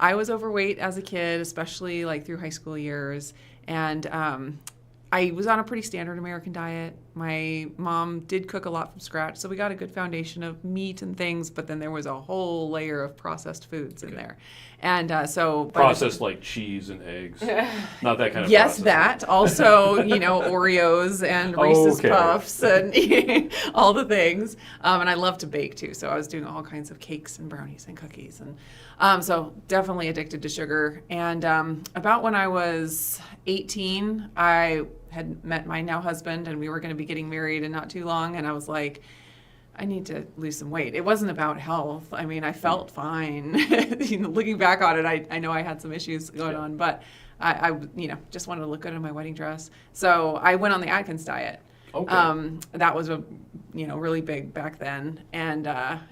I was overweight as a kid, especially like through high school years. And I was on a pretty standard American diet. My mom did cook a lot from scratch, so we got a good foundation of meat and things, but then there was a whole layer of processed foods in there. And so... Processed like cheese and eggs. Not that kind of Yes, processing. that. Also, Oreos and Reese's Puffs and all the things. And I love to bake too, so I was doing all kinds of cakes and brownies and cookies. And so definitely addicted to sugar. And about when I was 18, I had met my now husband, and we were going to be getting married in not too long. And I was like, I need to lose some weight. It wasn't about health. I mean, I felt fine. Looking back on it, I know I had some issues going on, but I just wanted to look good in my wedding dress. So I went on the Atkins diet. Okay. That was really big back then, and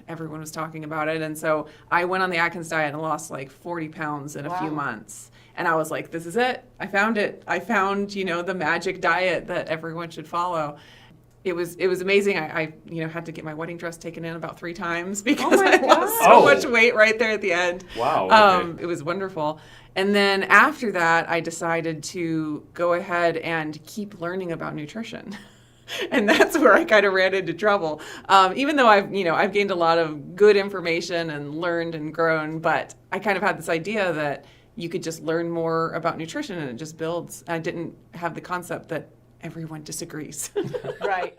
everyone was talking about it. And so I went on the Atkins diet and lost like 40 pounds in a few months. And I was like, this is it. I found it. I found, the magic diet that everyone should follow. It was amazing. I had to get my wedding dress taken in about 3 times because I lost so much weight right there at the end. Wow. Okay. It was wonderful. And then after that, I decided to go ahead and keep learning about nutrition. And that's where I kind of ran into trouble. Even though I've gained a lot of good information and learned and grown, but I kind of had this idea that you could just learn more about nutrition and it just builds. I didn't have the concept that everyone disagrees. Right.